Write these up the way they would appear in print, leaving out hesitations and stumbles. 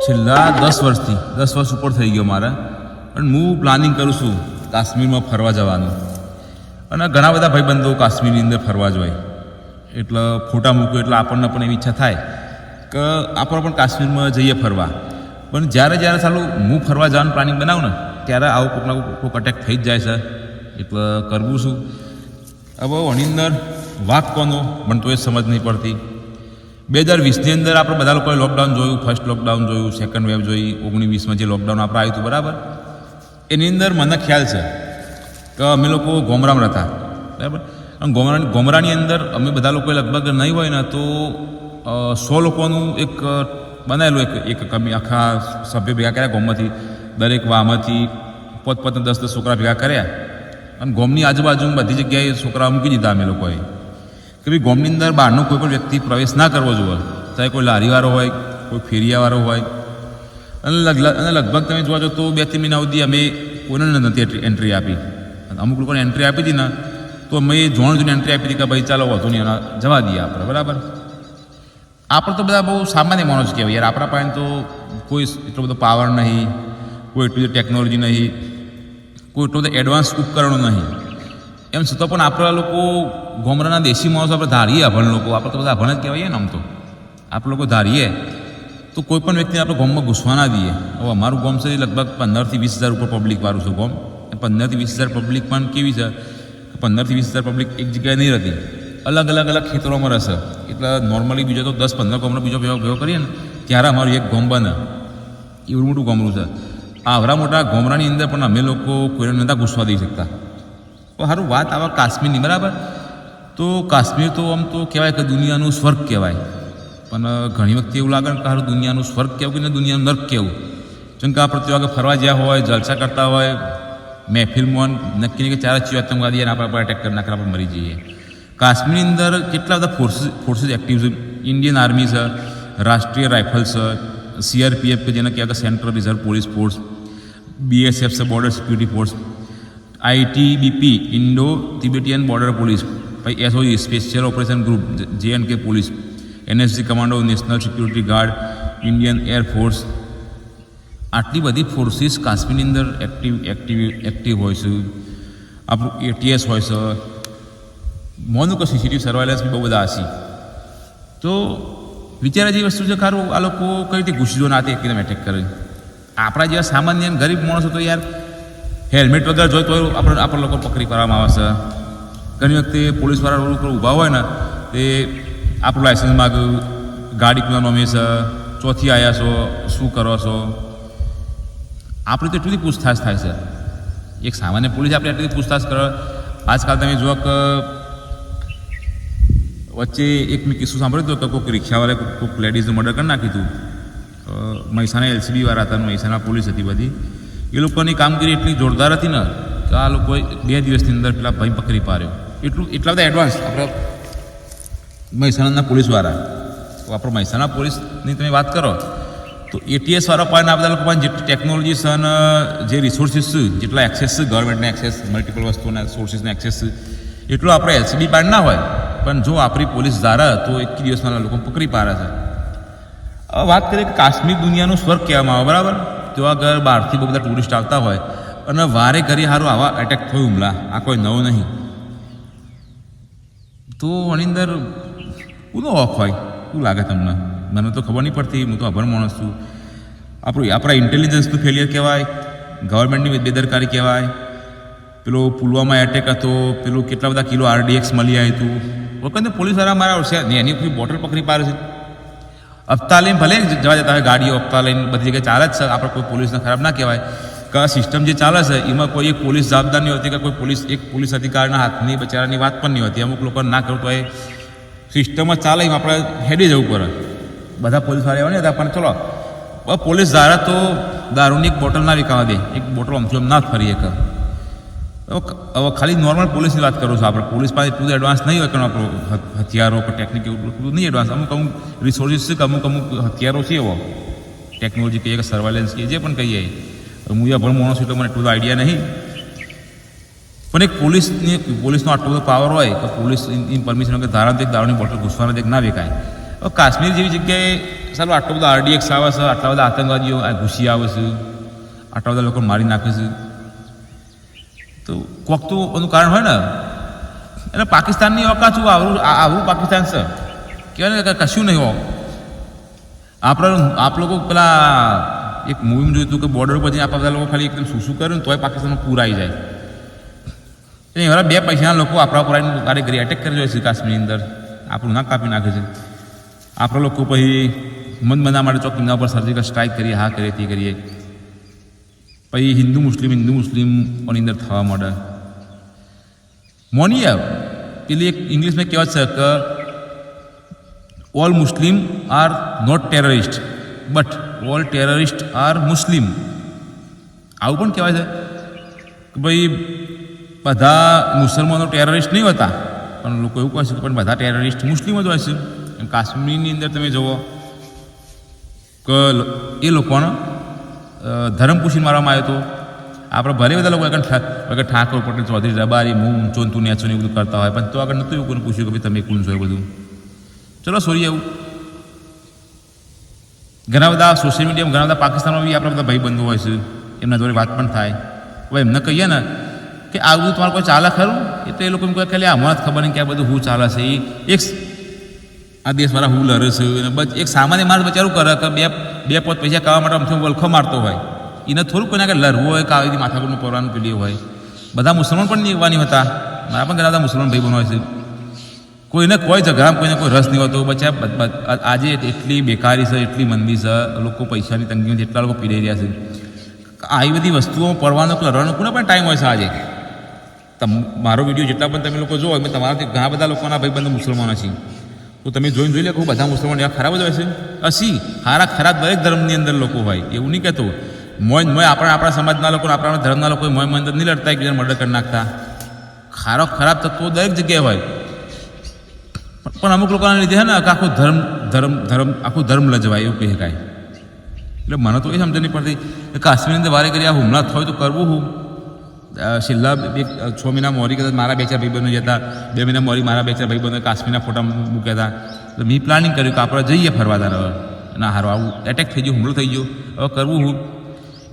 છેલ્લા 10 વર્ષથી 10 વર્ષ ઉપર થઈ ગયો મારા, પણ હું પ્લાનિંગ કરું છું કાશ્મીરમાં ફરવા જવાનું. અને ઘણા બધા ભાઈબંધો કાશ્મીરની અંદર ફરવા જ હોય, એટલે ફોટા મૂક્યો એટલે આપણને પણ એવી ઈચ્છા થાય કે આપણે પણ કાશ્મીરમાં જઈએ ફરવા. પણ જ્યારે ચાલું હું ફરવા જવાનું પ્લાનિંગ બનાવું ને ત્યારે આવું કોઈક અટેક થઈ જ જાય છે. એટલે કરવું શું હવે આની અંદર વાક કોનો મને તો એ સમજ નહીં પડતી. 2020ની અંદર આપણે બધા લોકોએ લોકડાઉન જોયું, ફર્સ્ટ લોકડાઉન જોયું, સેકન્ડ વેવ જોઈ, 1920માં જે લોકડાઉન આપણે આવ્યું હતું બરાબર, એની અંદર મને ખ્યાલ છે કે અમે લોકો ગોમરામાં હતા બરાબર. અને ગોમરાની અંદર અમે બધા લોકોએ લગભગ નહીં હોય ને તો 100 લોકોનું એક બનાવેલું એક આખા સભ્ય ભેગા કર્યા ગોમમાંથી, દરેક વામાંથી પોતપોતાના 10-10 છોકરા ભેગા કર્યા અને ગોમની આજુબાજુ બધી જગ્યાએ છોકરા મૂકી દીધા અમે લોકોએ કે ભાઈ ગોમની અંદર બહારનો કોઈ પણ વ્યક્તિ પ્રવેશ ના કરવો જોઈએ, ચાહે કોઈ લારીવાળો હોય, કોઈ ફેરિયાવાળો હોય. અને લગભગ તમે જોવા જાઓ તો 2-3 મહિના સુધી અમે કોઈને નથી એન્ટ્રી આપી. અમુક લોકોને એન્ટ્રી આપી હતી ને તો અમે જોઈને એન્ટ્રી આપી હતી કે ભાઈ ચાલો વધુ નહીં જવા દઈએ આપણે બરાબર. આપણે તો બધા બહુ સામાન્ય માણસ કહેવાય યાર, આપણા પાસે તો કોઈ એટલો બધો પાવર નહીં, કોઈ એટલી બધી ટેકનોલોજી નહીં, કોઈ એટલો બધો એડવાન્સ ઉપકરણો નહીં. એમ છતાં પણ આપણા લોકો ગોમરાના દેશી માણસો આપણે ધારીએ, અભણ લોકો, આપણે તો બધા અભણ જ કહેવાય ને. આમ તો આપણે લોકો ધારીએ તો કોઈ પણ વ્યક્તિને આપણે ગોમમાં ઘૂસવા ના દઈએ. હવે અમારું ગોમ છે લગભગ 15,000 થી 20,000 ઉપર પબ્લિકવાળું છે ગોમ. 15,000 થી 20,000 પબ્લિક પણ કેવી છે, 15,000 થી 20,000 પબ્લિક એક જગ્યાએ નહીં રહેતી, અલગ ખેતરોમાં રહેશે. એટલે નોર્મલી બીજો તો 10-15 ગોમનો બીજો ભેગો કરીએ ને ત્યારે અમારું એક ગોમ બને, એવું મોટું ગોમરું છે. આવડા મોટા ગોમરાની અંદર પણ અમે લોકો કોઈને નહોતા ઘૂસવા દઈ શકતા. તો સારું વાત આવા કાશ્મીરની બરાબર. તો કાશ્મીર તો આમ તો કહેવાય કે દુનિયાનું સ્વર્ગ કહેવાય, પણ ઘણી વખતે એવું લાગે ને કે સારું દુનિયાનું સ્વર્ગ કહેવું કે દુનિયાનું નર્ક કહેવું. જેમ કે આપણે ત્યાં આગળ ફરવા જ્યાં હોય, જલસા કરતા હોય, મહેફિલમાં નક્કી નહીં કે 4 આતંકવાદી અને આપણા પર એટેક કરી નાખે આપણે મરી જઈએ. કાશ્મીરની અંદર કેટલા બધા ફોર્સીસ એક્ટિવ છે. ઇન્ડિયન આર્મી છે, રાષ્ટ્રીય રાઇફલ છે, CRPF કે જેને કહેવાય central reserve police force, BSF છે border security force, ITBP Indo Tibetan border police, પછી SOE special operation group, JNK police, NSG commando, national security guard, Indian air force. આટલી બધી ફોર્સીસ કાશ્મીરની અંદર એક્ટિવ હોય છે. આપણું ATS હોય છે. મોનું કે CCTV સર્વાયલન્સ બી બહુ બધા હશે. તો વિચારા જેવી વસ્તુ છે ખરું આ લોકો કઈ રીતે ઘૂસી જો નાતે એકદમ એટેક કરે. આપણા જેવા સામાન્ય ગરીબ માણસો તો યાર હેલ્મેટ વગર જોઈ તો આપણા લોકો પકડી પાડવામાં આવે છે. ઘણી વખતે પોલીસવાળા રોડ ઉપર ઊભા હોય ને તે આપણું લાઇસન્સ માગ્યું, ગાડી કોના નામે છે, ચોથી આવ્યા છો, શું કરો છો. આપણી તો એટલી પૂછતાછ થાય છે. એક સામાન્ય પોલીસ આપણે એટલી પૂછતાછ કરે. આજકાલ તમે જુઓ કે વચ્ચે એક મેં કિસ્સો સાંભળ્યો હતો કે કોઈક રિક્ષાવાળાએ કોઈક લેડીઝનું મર્ડર કરી નાખ્યું હતું. મહેસાણા LCB વાળા હતા, મહેસાણા પોલીસ હતી બધી. એ લોકોની કામગીરી એટલી જોરદાર હતી ને કે આ લોકોએ 2 દિવસની અંદર પેલા ભાઈ પકડી પાડ્યો. એટલા બધા એડવાન્સ આપણે મહેસાણાના પોલીસવાળા. તો આપણે મહેસાણા પોલીસની તમે વાત કરો તો ATS વાળા પણ આ બધા લોકો પણ જેટલી ટેકનોલોજી છે અને જે રિસોર્સિસ છે, જેટલા એક્સેસ છે, ગવર્મેન્ટને એક્સેસ, મલ્ટિપલ વસ્તુના સોર્સિસને એક્સેસ છે, એટલું આપણે LCB પાડ ના હોય. પણ જો આપણી પોલીસ ધારે તો એક દિવસમાં લોકો પકડી પાડે છે. હવે વાત કરીએ કે કાશ્મીર દુનિયાનું સ્વર્ગ કહેવામાં આવે બરાબર. તો આગળ બહારથી બહુ બધા ટુરિસ્ટ આવતા હોય અને વારે ઘડી સારું આવા એટેક થયું હુમલા, આ કોઈ નવું નહીં. તો આની અંદર કોનો હક હોય શું લાગે તમને? મને તો ખબર નહીં પડતી, હું તો અભણ માણસ છું. આપણા ઇન્ટેલિજન્સનું ફેલિયર કહેવાય, ગવર્મેન્ટની બેદરકારી કહેવાય. પેલો પુલવામા એટેક હતો, પેલું કેટલા બધા કિલો RDX મળી આવ્યું હતું. વખતે પોલીસવાળા મારા આવશે ને એની કોઈ બોટલ પકડી પાડે છે. હપ્તા લઈને ભલે જવા જતા હોય, ગાડીઓ હપ્તા લઈને બધી જગ્યાએ ચાલે જ છે. આપણે કોઈ પોલીસને ખરાબ ના કહેવાય કે આ સિસ્ટમ જે ચાલે છે એમાં કોઈ એક પોલીસ જવાબદાર નહીં હોતી કે કોઈ પોલીસ અધિકારીના હાથની બચારાની વાત પણ નહીં હોતી. અમુક લોકોને ના કરવું તો એ સિસ્ટમ જ ચાલે, એમાં આપણે હેડી જવું પડે. બધા પોલીસવાળા એવા નહીં હતા પણ ચલો પોલીસ ધારા તો દારૂની એક બોટલ ના વિકાવા દે, એક બોટલ આમથી આમ ના જ ફરી એક. હવે ખાલી નોર્મલ પોલીસની વાત કરું છું. આપણે પોલીસ પાસે એટલું એડવાન્સ નહીં હોય કે આપણું હથિયારો કે ટેકનિક એટલું નહીં એડવાન્સ. અમુક રિસોર્સિસ છે કે અમુક હથિયારો છે એવો, ટેકનોલોજી કહીએ કે સર્વાયલન્સ કહીએ, જે પણ કહીએ. હું એ ભણ માણસ છું એટલે મને એટલું બધો આઈડિયા નહીં. પણ એક પોલીસનો આટલો બધો પાવર હોય કે પોલીસ ઇન પરમિશન કે દારૂની બોટલ ઘૂસવાના દે ના વેકાય. કાશ્મીર જેવી જગ્યાએ સારું આટલો બધા RDX આવે છે, આટલા બધા આતંકવાદીઓ ઘૂસી આવે છે, આટલા બધા લોકો મારી નાખે છે, તો કોક તો એનું કારણ હોય ને. એટલે પાકિસ્તાનની ઓકાત શું આવું પાકિસ્તાન છે કહેવાય ને કશું નહીં હો. આપ લોકો પેલા એક મૂવીમાં જોયું હતું કે બોર્ડર પર આપણા બધા લોકો ખાલી એકદમ શું કરે ને તોય પાકિસ્તાનમાં પૂર આવી જાય. એવા 2 પૈસાના લોકો આપણા ઉપર આવીને કારીગરી એટેક કરી જાય છે કાશ્મીરની અંદર, આપણું નાક કાપી નાખે છે. આપણા લોકો પછી મન બનાવવા માટે ચોકીના ઉપર સર્જિકલ સ્ટ્રાઇક કરીએ, હા કરીએ તે કરીએ, પછી હિન્દુ મુસ્લિમની અંદર થવા માંડે. મોનીએ પેલી એક ઇંગ્લિશમાં કહેવત છે કે all Muslim are not terrorist but all terrorist are Muslim. આવું પણ કહેવાય છે કે ભાઈ બધા મુસલમાનો ટેરરિસ્ટ નહીં હોતા, પણ લોકો એવું કહે છે કે પણ બધા ટેરરિસ્ટ મુસ્લિમો જ હોય છે. એમ કાશ્મીરની અંદર તમે જુઓ કે એ લોકોને ધર્મ પૂછીને મારવામાં આવ્યો હતો. આપણે ભલે બધા લોકો આગળ ઠાકોર પટેલ ચૌધરી રબારી મું ચોંતું નેચું એવું બધું કરતા હોય, પણ તો આગળ નહોતું એવું કોઈને પૂછ્યું કે ભાઈ તમે કોણ છો એ બધું. ચલો સોરી. એવું ઘણા બધા સોશિયલ મીડિયામાં ઘણા બધા પાકિસ્તાનમાં બી આપણા બધા ભાઈબંધો હોય છે, એમના જોડે વાત પણ થાય. હવે એમને કહીએ ને કે આ બધું તમારે કોઈ ચાલે ખરું, એ તો એ લોકો એમ કહે કે હમણાં જ ખબર નહીં કે આ બધું શું ચાલે છે. એ એક આ દેશવાળા હું લડે છે અને બસ એક સામાન્ય માણસ બચારું કરે કે બે પોત પૈસા કમાવા માટે આમથી વલખો મારતો હોય, એને થોડુંક કોઈને આગળ લડવું હોય કે આવી માથાકૂટનું પરવાનું પેલી હોય. બધા મુસલમાન પણ નીકળવાની હતા, મારા પણ ઘણા બધા મુસલમાન ભાઈ બનો હોય છે. કોઈને કોઈ ઝઘડામાં કોઈને કોઈ રસ નહીં હોતો. બચ્ચા આજે એટલી બેકારી છે, એટલી મંદી છે, લોકો પૈસાની તંગીમાં જેટલા લોકો પીડાઈ રહ્યા છે. આવી બધી વસ્તુઓ પડવાનો લડવાનો કોને પણ ટાઈમ હોય છે. આજે મારો વિડીયો જેટલા પણ તમે લોકો જોવો, મેં તમારાથી ઘણા બધા લોકોના ભાઈબંધો મુસલમાનો છે, તો તમે જોઈ લે કે બધા મુસલમાન એવા ખરાબ જ હોય છે. અસી હારા ખરાબ દરેક ધર્મની અંદર લોકો હોય, એવું નહીં કહેતો. મોય આપણા સમાજના લોકો, આપણા ધર્મના લોકો મોય અંદર નહીં લડતા, એકબીજાને મર્ડર કરી નાખતા. ખરાબ તત્વો દરેક જગ્યાએ હોય, પણ અમુક લોકોના લીધે હે ને આખું આખું ધર્મ લજવાય એવું કહી શકાય. એટલે મને તો એ સમજ નહીં પડતી કે કાશ્મીરની અંદર વારે કરી આ હુમલા થાય તો કરવું હું. છેલ્લા 6 મહિના મોરી કદાચ મારા 2-4 ભાઈબંધો જતા, 2 મહિના મોરી મારા 2-4 ભાઈબંધો કાશ્મીરના ફોટા મૂક્યા હતા. તો મેં પ્લાનિંગ કર્યું કે આપણે જઈએ ફરવા તારા. ના હારો આવું એટેક થઈ ગયો, હુમલો થઈ ગયો, હવે કરવું હું.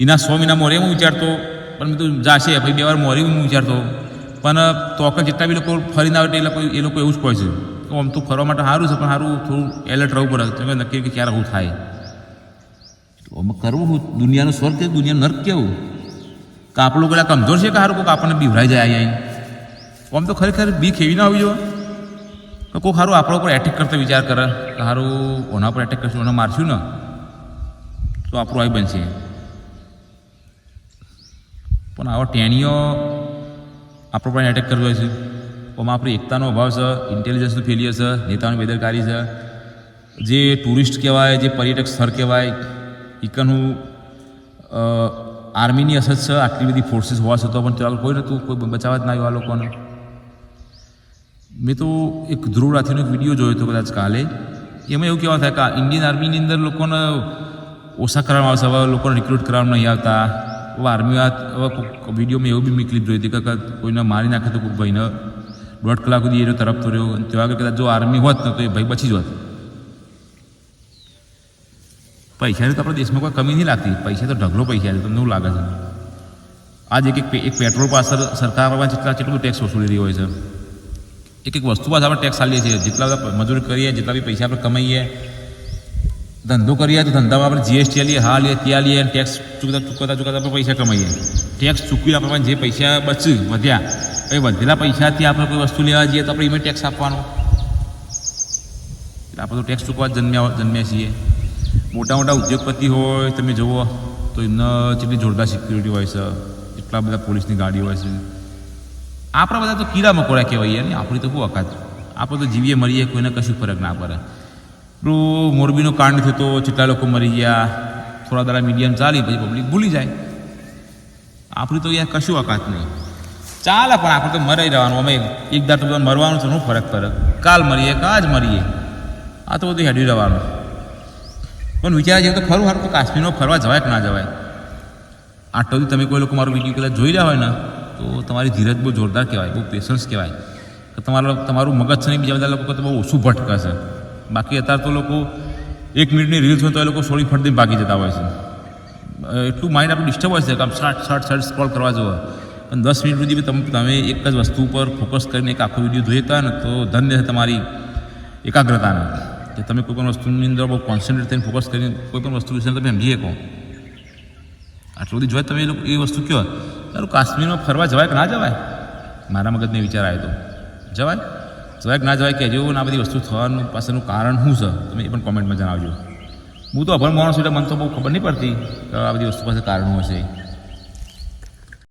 એના 100 મહિના મોરી હું વિચારતો, પણ મેં તો જાશે ભાઈ 2 વાર મોરી હું વિચારતો, પણ તોક જેટલા બી લોકો ફરીને આવે એ લોકો એવું જ કહે છે કે આમ તો ફરવા માટે સારું છે, પણ સારું થોડું એલર્ટ રહેવું પડે. તમે નક્કી કે ક્યારે હું થાય તો કરવું હું. દુનિયાનું સ્વર્ગ કે દુનિયાનું નર્ક કેવું કે આપણે લોકો પેલા કમજોર છે કે સારું કોઈક આપણને બીવરાઈ જાય આવીને. આમ તો ખરેખર બીક એવી ના હોવી જોઈએ કે કોઈ સારું આપણા ઉપર એટેક કરતા વિચાર કરે કે સારું ઓના પર એટેક કરશું, ઓના મારશું ને તો આપણું આવી બનશે. પણ આવો ટેણીઓ આપણો પણ એટેક કરવો હોય છે. આમાં આપણી એકતાનો અભાવ છે, ઇન્ટેલિજન્સનું ફેલિયર છે, નેતાઓની બેદરકારી છે. જે ટુરિસ્ટ કહેવાય, જે પર્યટક સ્થળ કહેવાય, ઇકનનું આર્મીની અસર છે. આટલી બધી ફોર્સીસ હોવા છતાં પણ ચાલો કોઈ નહોતું, કોઈ બચાવવા જ ના આવ્યું આ લોકોને. મેં તો એક ધ્રુવ રાથીનો એક વિડીયો જોયો હતો કદાચ કાલે. એમાં એવું કહેવા થાય કે ઇન્ડિયન આર્મીની અંદર લોકોને ઓછા કરવામાં આવશે, હવે લોકોને રિક્રુટ કરવામાં નહીં આવતા. હવે આર્મી હવે વિડીયોમાં એવું બી મેં ક્લિપ જોઈ હતી કે કોઈને મારી નાખે તો કોઈ ભાઈને 1.5 કલાક સુધી એ તરફ તો રહ્યો. ત્યાં આગળ કદાચ જો આર્મી હોત ને તો એ ભાઈ બચી જ હોત. પૈસાની તો આપણા દેશમાં કોઈ કમી નહીં લાગતી, પૈસા તો ઢગલો પૈસા છે. તમને એવું લાગે છે આજ એક પેટ્રોલ પાછળ સરકારમાં કેટલું ટેક્સ વસૂલી રહી હોય છે. એક વસ્તુ પાછળ આપણે ટેક્સ આલીએ છીએ. જેટલા બધા મજૂરી કરીએ, જેટલા બી પૈસા આપણે કમાઈએ, ધંધો કરીએ તો ધંધામાં આપણે GST આલીએ, હા લઈએ, ત્યાં લઈએ, ટેક્સ ચૂકવતા આપણે પૈસા કમાઈએ. ટેક્સ ચૂકવીને આપણે જે પૈસા વધ્યા, એ વધેલા પૈસાથી આપણે કોઈ વસ્તુ લેવા જઈએ તો આપણે એમાં ટેક્સ આપવાનો. એટલે આપણે તો ટેક્સ ચૂકવા જન્મ્યા છીએ. મોટા મોટા ઉદ્યોગપતિ હોય તમે જુઓ તો એમને જેટલી જોરદાર સિક્યુરિટી હોય છે, એટલા બધા પોલીસની ગાડીઓ હોય છે. આપણા બધા તો કીડા મકોડા કહેવાય ને, આપણી તો શું અકાત. આપણે તો જીવીએ મરીએ, કોઈને કશું ફરક ના પડે. પેલું મોરબીનો કાંડ થયો તો જેટલા લોકો મરી ગયા, થોડા દાડા મીડિયમ ચાલી પછી પબ્લિક ભૂલી જાય. આપણી તો યાર કશું અકાત નહીં. ચાલે પણ આપણે તો મરાઈ રહેવાનું. અમે એક દાટ તો મરવાનું છે, શું ફરક પડે. કાલ મરીએ કે આજ મરીએ, આ તો બધું હેડી રહેવાનું. પણ વિચાર જેવું તો ખરું સારું તો કાશ્મીરમાં ફરવા જવાય કે ના જવાય. આટલું તમે કોઈ લોકો મારો વિડીયો કદાચ જોઈ રહ્યા હોય ને તો તમારી ધીરજ બહુ જોરદાર કહેવાય, બહુ પેશન્સ કહેવાય. કે તમારું મગજ છે ને બીજા બધા લોકો તો બહુ ઓછું ભટકે છે. બાકી અત્યારે તો લોકો 1 મિનિટની રીલ્સ હોય તો એ લોકો સોળી ફટ દઈને ભાગી જતા હોય છે. એટલું માઇન્ડ આપણું ડિસ્ટર્બ હોય છે કે આમ શર્ટ સ્ક્રોલ કરવા જવા. અને 10 મિનિટ સુધી તમે એક જ વસ્તુ ઉપર ફોકસ કરીને એક આખો વિડીયો જોઈ હતા ને તો ધન્ય છે તમારી એકાગ્રતાને, કે તમે કોઈ પણ વસ્તુની અંદર બહુ કોન્સન્ટ્રેટ થઈને ફોકસ કરીને કોઈ પણ વસ્તુ વિશે તમે સમજી શકો. આટલું બધું જોઈએ તમે એ વસ્તુ કહો તારું કાશ્મીરમાં ફરવા જવાય કે ના જવાય? મારા મગજને વિચાર આવ્યો તો જવાય કે ના જવાય કહેજો. ને આ બધી વસ્તુ થવાનું પાછળનું કારણ શું છે તમે એ પણ કોમેન્ટમાં જણાવજો. હું તો અભણ માણસ એટલે મને તો બહુ ખબર નહીં પડતી કે આ બધી વસ્તુ પાસે કારણ હશે.